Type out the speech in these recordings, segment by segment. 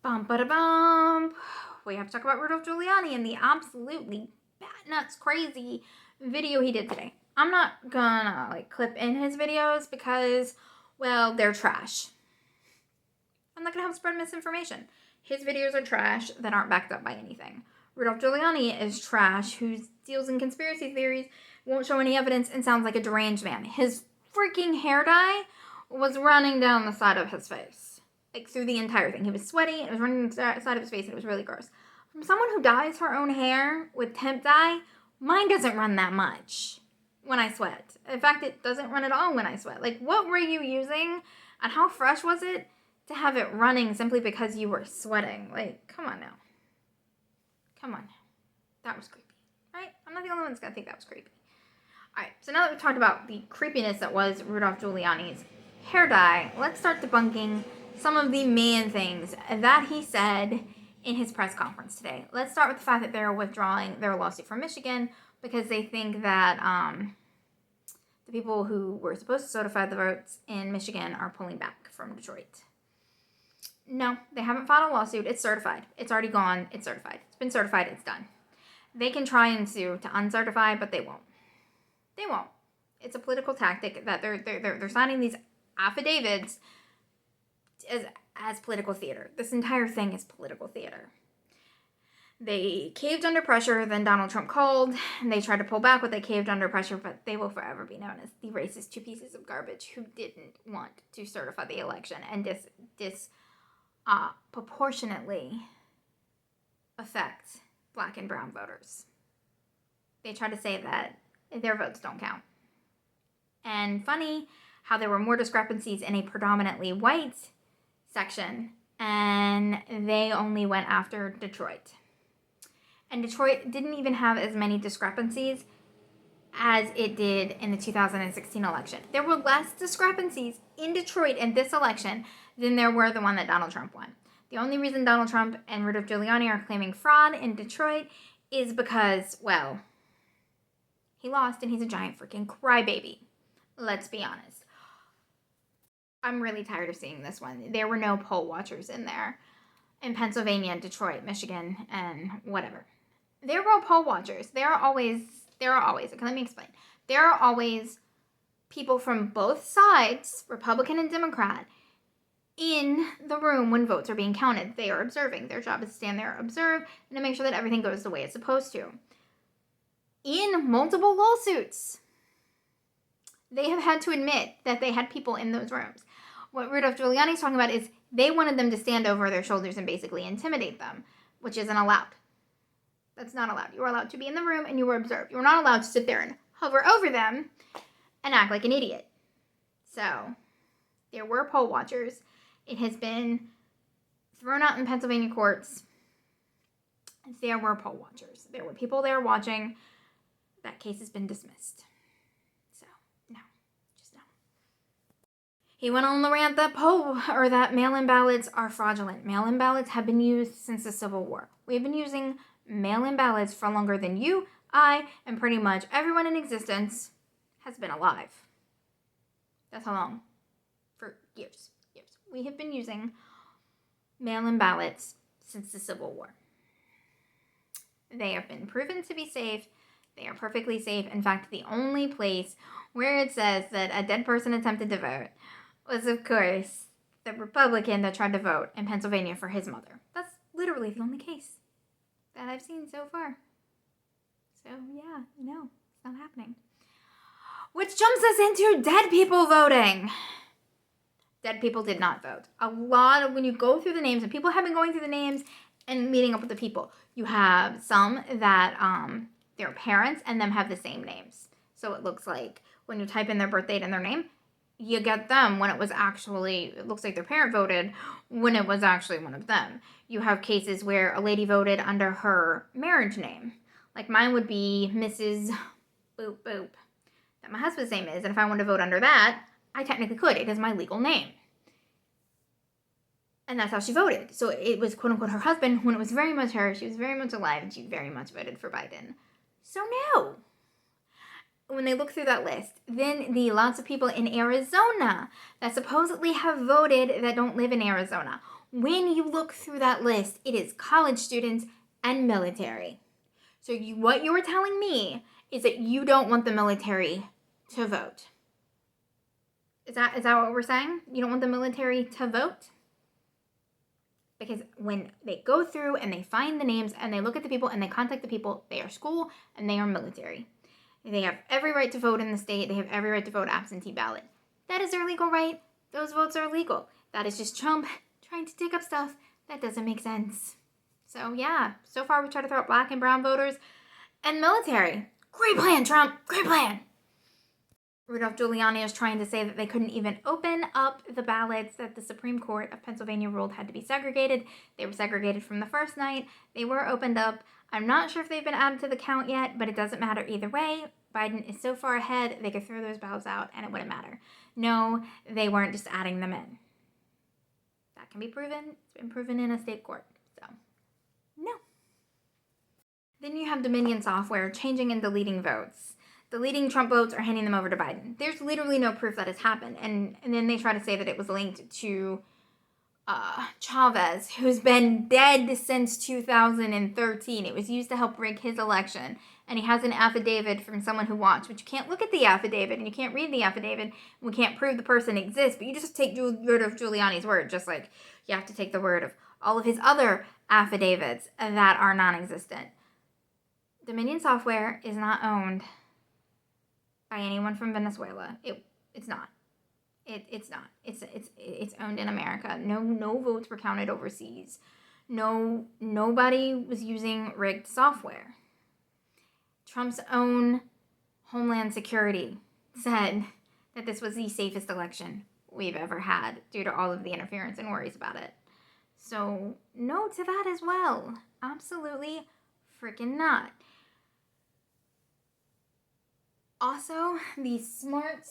Bum ba da bum. We have to talk about Rudolph Giuliani and the absolutely batnuts crazy video he did today. I'm not gonna clip in his videos because, well, they're trash. I'm not gonna help spread misinformation. His videos are trash that aren't backed up by anything. Rudolph Giuliani is trash who deals in conspiracy theories, won't show any evidence, and sounds like a deranged man. His freaking hair dye was running down the side of his face. Through the entire thing. He was sweaty, it was running down the side of his face, and it was really gross. From someone who dyes her own hair with temp dye, mine doesn't run that much when I sweat. In fact, it doesn't run at all when I sweat. What were you using, and how fresh was it to have it running simply because you were sweating? Come on now. Come on now. That was creepy, right? I'm not the only one that's gonna think that was creepy. Alright, so now that we've talked about the creepiness that was Rudolph Giuliani's hair dye, let's start debunking some of the main things that he said in his press conference today. Let's start with the fact that they're withdrawing their lawsuit from Michigan because they think that the people who were supposed to certify the votes in Michigan are pulling back from Detroit. No, they haven't filed a lawsuit. It's certified. It's already gone. It's certified. It's been certified. It's done. They can try and sue to uncertify, but they won't. They won't. It's a political tactic that they're signing these affidavits as political theater. This entire thing is political theater. They caved under pressure, then Donald Trump called, and they tried to pull back what they caved under pressure, but they will forever be known as the racist two pieces of garbage who didn't want to certify the election and disproportionately affect black and brown voters. They try to say that their votes don't count. And funny how there were more discrepancies in a predominantly white section, and they only went after Detroit. And Detroit didn't even have as many discrepancies as it did in the 2016 election. There were less discrepancies in Detroit in this election than there were the one that Donald Trump won. The only reason Donald Trump and Rudolph Giuliani are claiming fraud in Detroit is because, well, he lost and he's a giant freaking crybaby. Let's be honest. I'm really tired of seeing this one. There were no poll watchers in there in Pennsylvania, Detroit, Michigan, and whatever. There were poll watchers. There are always, okay, let me explain. There are always people from both sides, Republican and Democrat, in the room when votes are being counted. They are observing. Their job is to stand there, observe, and to make sure that everything goes the way it's supposed to. In multiple lawsuits, they have had to admit that they had people in those rooms. What Rudolph Giuliani is talking about is they wanted them to stand over their shoulders and basically intimidate them, which isn't allowed. That's not allowed. You are allowed to be in the room and you were observed. You are not allowed to sit there and hover over them and act like an idiot. So, there were poll watchers. It has been thrown out in Pennsylvania courts. There were poll watchers. There were people there watching. That case has been dismissed. So, no. Just no. He went on the rant that mail-in ballots are fraudulent. Mail-in ballots have been used since the Civil War. We've been using mail-in ballots for longer than you, I, and pretty much everyone in existence has been alive. That's how long? For years. We have been using mail-in ballots since the Civil War. They have been proven to be safe. They are perfectly safe. In fact, the only place where it says that a dead person attempted to vote was, of course, the Republican that tried to vote in Pennsylvania for his mother. That's literally the only case that I've seen so far. So, yeah, no, it's not happening. Which jumps us into dead people voting. Dead people did not vote. When you go through the names, and people have been going through the names and meeting up with the people, you have some that their parents and them have the same names. So it looks like when you type in their birth date and their name, you get them when it looks like their parent voted when it was actually one of them. You have cases where a lady voted under her marriage name. Like mine would be Mrs. Boop Boop, that my husband's name is. And if I wanted to vote under that, I technically could. It is my legal name. And that's how she voted. So it was quote unquote her husband when it was very much her. She was very much alive and she very much voted for Biden. So no. When they look through that list, then the lots of people in Arizona that supposedly have voted that don't live in Arizona. When you look through that list, it is college students and military. So what you were telling me is that you don't want the military to vote. Is that what we're saying? You don't want the military to vote? Because when they go through and they find the names and they look at the people and they contact the people, they are school and they are military. They have every right to vote in the state. They have every right to vote absentee ballot. That is their legal right. Those votes are legal. That is just Trump trying to dig up stuff that doesn't make sense. So yeah, so far we try to throw out black and brown voters and military. Great plan, Trump. Great plan. Rudolph Giuliani is trying to say that they couldn't even open up the ballots that the Supreme Court of Pennsylvania ruled had to be segregated. They were segregated from the first night. They were opened up. I'm not sure if they've been added to the count yet, but it doesn't matter either way. Biden is so far ahead, they could throw those ballots out and it wouldn't matter. No, they weren't just adding them in. That can be proven. It's been proven in a state court. So, no. Then you have Dominion software changing and deleting votes. Deleting Trump votes or handing them over to Biden. There's literally no proof that has happened. And then they try to say that it was linked to Chavez, who's been dead since 2013. It was used to help rig his election. And he has an affidavit from someone who watched, but you can't look at the affidavit and you can't read the affidavit. And we can't prove the person exists, but you just take Rudolph Giuliani's word, just like you have to take the word of all of his other affidavits that are non-existent. Dominion software is not owned by anyone from Venezuela. It's not. It's not. It's owned in America. No votes were counted overseas. Nobody was using rigged software. Trump's own Homeland Security said that this was the safest election we've ever had due to all of the interference and worries about it. So no to that as well. Absolutely freaking not. Also, the smart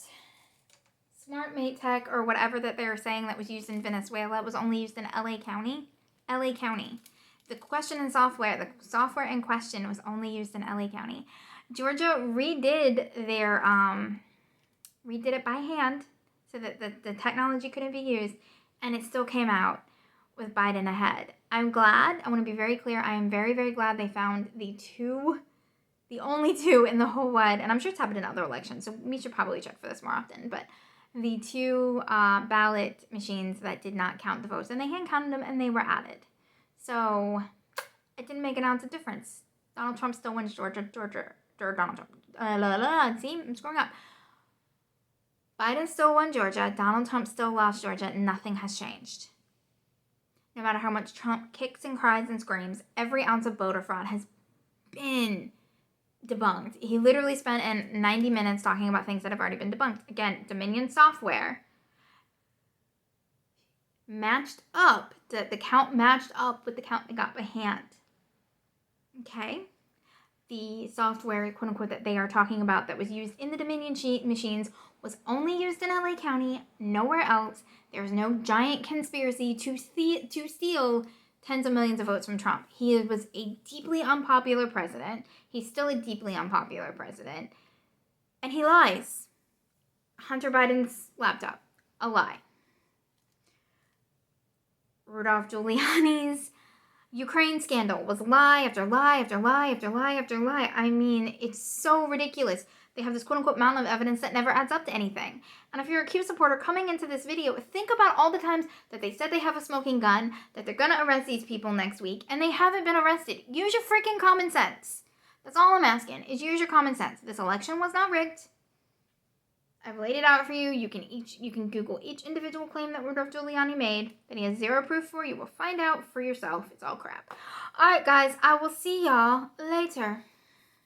mate tech or whatever that they were saying that was used in Venezuela was only used in LA County. LA County. The software in question was only used in LA County. Georgia redid it by hand so that the technology couldn't be used, and it still came out with Biden ahead. I want to be very clear, I am very, very glad they found the only two in the whole wide, and I'm sure it's happened in other elections, so we should probably check for this more often, but the two ballot machines that did not count the votes, and they hand counted them, and they were added. So it didn't make an ounce of difference. Donald Trump still wins Georgia. Donald Trump. See, I'm screwing up. Biden still won Georgia. Donald Trump still lost Georgia. Nothing has changed. No matter how much Trump kicks and cries and screams, every ounce of voter fraud has been debunked. He literally spent 90 minutes talking about things that have already been debunked. Again, Dominion software matched up, the count matched up with the count they got by hand. Okay? The software, quote unquote, that they are talking about that was used in the Dominion machines was only used in LA County, nowhere else. There's no giant conspiracy to steal tens of millions of votes from Trump. He was a deeply unpopular president. He's still a deeply unpopular president. And he lies. Hunter Biden's laptop. A lie. Rudolph Giuliani's Ukraine scandal was lie after lie after lie after lie after lie. I mean, it's so ridiculous. They have this quote-unquote mountain of evidence that never adds up to anything. And if you're a Q supporter coming into this video, think about all the times that they said they have a smoking gun, that they're going to arrest these people next week, and they haven't been arrested. Use your freaking common sense. That's all I'm asking, is use your common sense. This election was not rigged. I've laid it out for you. You can Google each individual claim that Rudolph Giuliani made that he has zero proof for. You will find out for yourself. It's all crap. All right, guys, I will see y'all later.